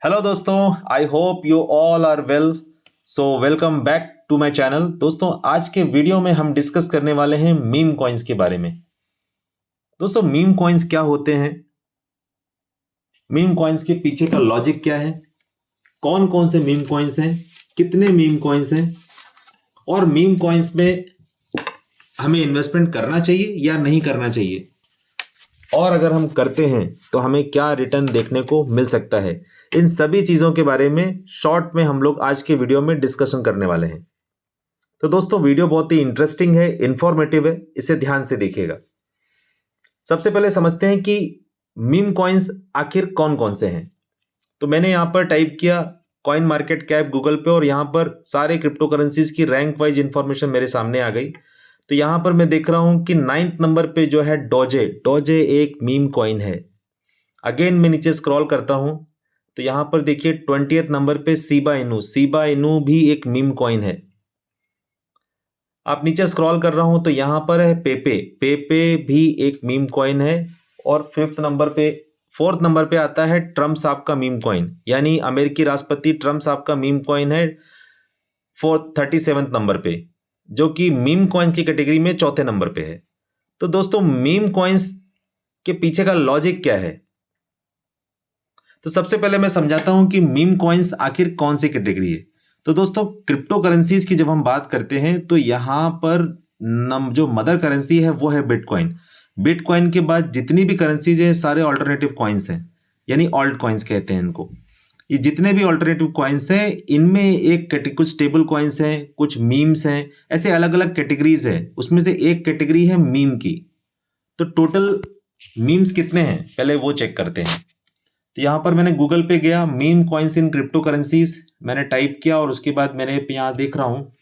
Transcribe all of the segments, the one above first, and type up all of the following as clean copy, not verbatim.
Hello दोस्तों, I hope you all are well. So welcome back to my channel. दोस्तों, आज के video में हम डिस्कस करने वाले हैं मीम कॉइन्स के बारे में। दोस्तों, मीम कॉइन्स क्या होते हैं, मीम कॉइन्स के पीछे का लॉजिक क्या है, कौन कौन से मीम कॉइन्स हैं, कितने मीम कॉइन्स हैं, और मीम कॉइन्स में हमें इन्वेस्टमेंट करना चाहिए या नहीं करना चाहिए, और अगर हम करते हैं तो हमें क्या रिटर्न देखने को मिल सकता है। इन सभी चीज़ों के बारे में शॉर्ट में हम लोग आज के वीडियो में डिस्कशन करने वाले हैं। तो दोस्तों, वीडियो बहुत ही इंटरेस्टिंग है, इंफॉर्मेटिव है, इसे ध्यान से देखिएगा। सबसे पहले समझते हैं कि मीम कॉइन्स आखिर कौन कौन से हैं। तो मैंने यहाँ पर टाइप किया कॉइन मार्केट कैप गूगल पे, और यहाँ पर सारे क्रिप्टो करेंसीज की रैंक वाइज इंफॉर्मेशन मेरे सामने आ गई। तो यहाँ पर मैं देख रहा हूँ कि 9th नंबर पे जो है डोजे, डोजे एक मीम कॉइन है। अगेन मैं नीचे स्क्रॉल करता हूँ तो यहाँ पर देखिए 20th नंबर पे सीबा इनू, सीबा इनू भी एक मीम कॉइन है। आप नीचे स्क्रॉल कर रहा हूं तो यहाँ पर है पेपे, पेपे भी एक मीम कॉइन है। और 4th नंबर पे आता है ट्रम्प साहब का मीम कॉइन, यानी अमेरिकी राष्ट्रपति ट्रम्प साहब का मीम कॉइन है 37th नंबर पे, जो कि मीम कॉइन्स की कैटेगरी में 4थे नंबर पे है। तो दोस्तों, मीम कॉइन्स के पीछे का लॉजिक क्या है, तो सबसे पहले मैं समझाता हूं कि मीम कॉइन्स आखिर कौन सी कैटेगरी है। तो दोस्तों, क्रिप्टो करेंसीज की जब हम बात करते हैं तो यहां पर जो मदर करेंसी है वो है बिटकॉइन। बिटकॉइन के बाद जितनी भी करेंसीज है सारे ऑल्टरनेटिव कॉइन्स हैं, यानी ऑल्ट कॉइन्स कहते हैं इनको। ये जितने भी ऑल्टरनेटिव कॉइन्स हैं इनमें कुछ स्टेबल कॉइन्स हैं, कुछ मीम्स हैं, ऐसे अलग अलग कैटेगरीज है। उसमें से एक कैटेगरी है मीम की। तो टोटल मीम्स कितने हैं पहले वो चेक करते हैं। तो यहाँ पर मैंने गूगल पे गया, meme coins in crypto currencies मैंने टाइप किया, और उसके बाद मैंने यहाँ देख रहा हूँ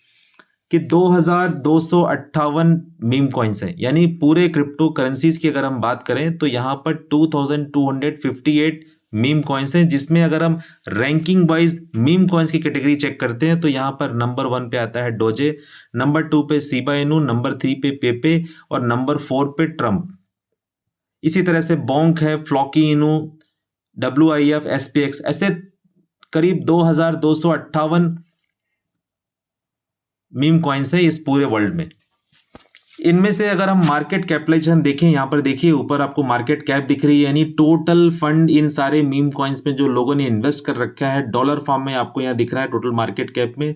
कि 2258 मीम कॉइन्स हैं। यानी पूरे क्रिप्टो करेंसीज की अगर हम बात करें तो यहाँ पर 2258 मीम कॉइन्स हैं, जिसमें अगर हम रैंकिंग वाइज मीम कॉइन्स की कैटेगरी चेक करते हैं तो यहाँ पर नंबर 1 पे आता है डोजे, नंबर 2 पे सीबा इनू, नंबर 3 पे पेपे, और नंबर 4 पे ट्रम्प। इसी तरह से बोंक है, फ्लॉकी इनू, WIF, SPX, ऐसे करीब 2258 मीम कॉइन्स है इस पूरे वर्ल्ड में। इनमें से अगर हम मार्केट कैपिटलाइजेशन देखें, यहां पर देखिए ऊपर आपको मार्केट कैप दिख रही है, यानी टोटल फंड इन सारे मीम कॉइन्स में जो लोगों ने इन्वेस्ट कर रखा है डॉलर फॉर्म में आपको यहां दिख रहा है टोटल मार्केट कैप में।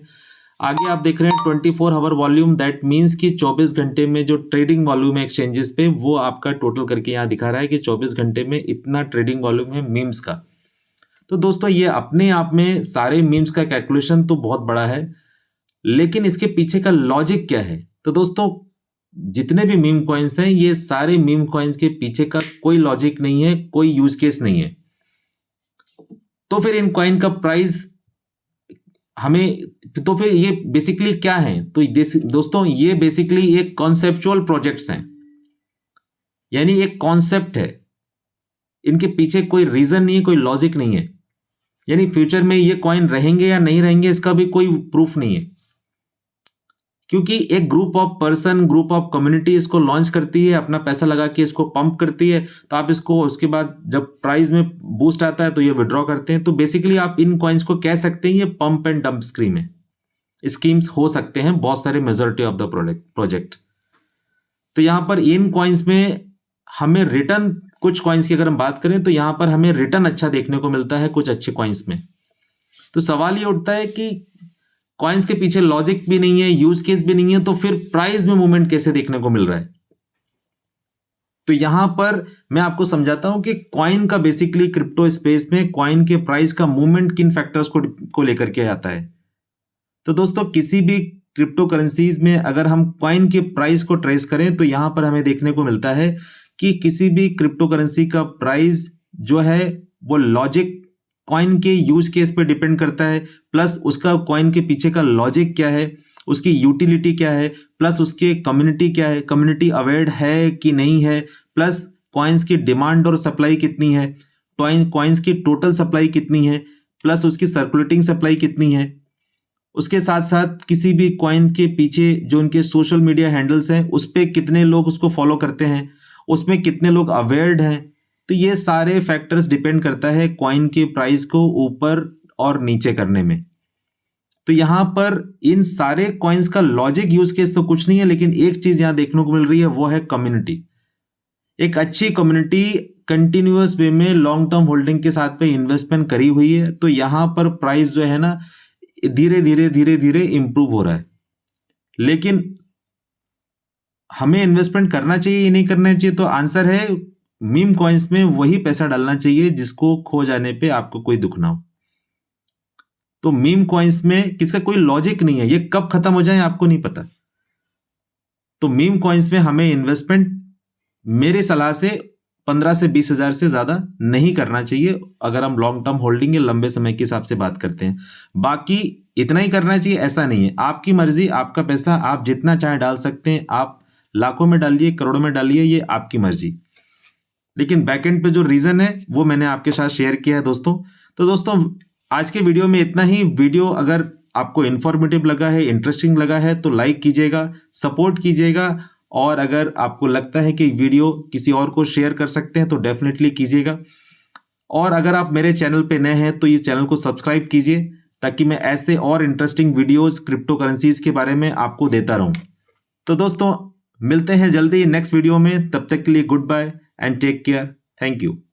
आगे आप देख रहे हैं 24 आवर वॉल्यूम, दैट मीन्स कि 24 घंटे में जो ट्रेडिंग वॉल्यूम है एक्सचेंजेस पे, वो आपका टोटल करके यहाँ दिखा रहा है कि 24 घंटे में इतना ट्रेडिंग वॉल्यूम है मीम्स का। तो दोस्तों, ये अपने आप में सारे मीम्स का कैलकुलेशन तो बहुत बड़ा है, लेकिन इसके पीछे का लॉजिक क्या है। तो दोस्तों, जितने भी मीम कॉइन्स हैं ये सारे मीम कॉइन्स के पीछे का कोई लॉजिक नहीं है, कोई यूज केस नहीं है। तो फिर इन कॉइन का प्राइस तो फिर ये बेसिकली क्या है, तो दोस्तों ये बेसिकली एक कॉन्सेप्चुअल प्रोजेक्ट्स हैं, यानी एक कॉन्सेप्ट है, इनके पीछे कोई रीजन नहीं है, कोई लॉजिक नहीं है। यानी फ्यूचर में ये कॉइन रहेंगे या नहीं रहेंगे इसका भी कोई प्रूफ नहीं है, क्योंकि एक group of person, group of community इसको लॉन्च करती है, अपना पैसा लगा के इसको पंप करती है, तो आप इसको उसके बाद जब प्राइस में बूस्ट आता है तो ये विड्रॉ करते हैं। तो बेसिकली आप इन कॉइन्स को कह सकते हैं ये पंप एंड डंप स्कीम है, स्कीम्स हो सकते हैं बहुत सारे मेजॉरिटी ऑफ द प्रोजेक्ट। तो यहां पर इन कॉइन्स में हमें रिटर्न, कुछ कॉइन्स की अगर हम बात करें तो यहां पर हमें रिटर्न अच्छा देखने को मिलता है कुछ अच्छे कॉइन्स में। तो सवाल ये उठता है कि कॉइन्स के पीछे लॉजिक भी नहीं है, यूज केस भी नहीं है, तो फिर प्राइस में मूवमेंट कैसे देखने को मिल रहा है। तो यहां पर मैं आपको समझाता हूं कि कॉइन का बेसिकली क्रिप्टो स्पेस में कॉइन के प्राइस का मूवमेंट किन फैक्टर्स को लेकर के आता है। तो दोस्तों, किसी भी क्रिप्टो करेंसीज में अगर हम कॉइन के प्राइस को ट्रेस करें तो यहां पर हमें देखने को मिलता है कि किसी भी क्रिप्टो करेंसी का प्राइस जो है वो लॉजिक कॉइन के यूज केस पे डिपेंड करता है, प्लस उसका कॉइन के पीछे का लॉजिक क्या है, उसकी यूटिलिटी क्या है, प्लस उसके कम्युनिटी क्या है, कम्युनिटी अवेयर है कि नहीं है, प्लस कॉइन्स की डिमांड और सप्लाई कितनी है, कॉइन्स की टोटल सप्लाई कितनी है, प्लस उसकी सर्कुलेटिंग सप्लाई कितनी है। उसके साथ साथ किसी भी कॉइन के पीछे जो उनके सोशल मीडिया हैंडल्स हैं उस पर कितने लोग उसको फॉलो करते हैं, उसमें कितने लोग अवेयर्ड हैं, तो ये सारे फैक्टर्स डिपेंड करता है कॉइन के प्राइस को ऊपर और नीचे करने में। तो यहां पर इन सारे कॉइन्स का लॉजिक यूज केस तो कुछ नहीं है, लेकिन एक चीज यहां देखने को मिल रही है, वो है कम्युनिटी। एक अच्छी कम्युनिटी कंटिन्यूअस वे में लॉन्ग टर्म होल्डिंग के साथ पे इन्वेस्टमेंट करी हुई है, तो यहां पर प्राइस जो है ना धीरे धीरे धीरे धीरे इंप्रूव हो रहा है। लेकिन हमें इन्वेस्टमेंट करना चाहिए या नहीं करना चाहिए, तो आंसर है मीम कॉइन्स में वही पैसा डालना चाहिए जिसको खो जाने पे आपको कोई दुख ना हो। तो मीम कॉइन्स में किसका कोई लॉजिक नहीं है, ये कब खत्म हो जाए आपको नहीं पता। तो मीम कॉइन्स में हमें इन्वेस्टमेंट मेरे सलाह से 15 से 20 हजार से ज्यादा नहीं करना चाहिए, अगर हम लॉन्ग टर्म होल्डिंग या लंबे समय के हिसाब से बात करते हैं। बाकी इतना ही करना चाहिए ऐसा नहीं है, आपकी मर्जी, आपका पैसा, आप जितना चाहे डाल सकते हैं। आप लाखों में डालिए, करोड़ों में डालिए, ये आपकी मर्जी। लेकिन बैकएंड पे जो रीजन है वो मैंने आपके साथ शेयर किया है दोस्तों। तो दोस्तों आज के वीडियो में इतना ही। वीडियो अगर आपको इंफॉर्मेटिव लगा है, इंटरेस्टिंग लगा है, तो लाइक कीजिएगा, सपोर्ट कीजिएगा। और अगर आपको लगता है कि वीडियो किसी और को शेयर कर सकते हैं तो डेफिनेटली कीजिएगा। और अगर आप मेरे चैनल पे नए हैं तो ये चैनल को सब्सक्राइब कीजिए, ताकि मैं ऐसे और इंटरेस्टिंग वीडियोस क्रिप्टो करेंसीज के बारे में आपको देता रहूं। तो दोस्तों मिलते हैं जल्दी नेक्स्ट वीडियो में, तब तक के लिए good bye and take care. Thank you.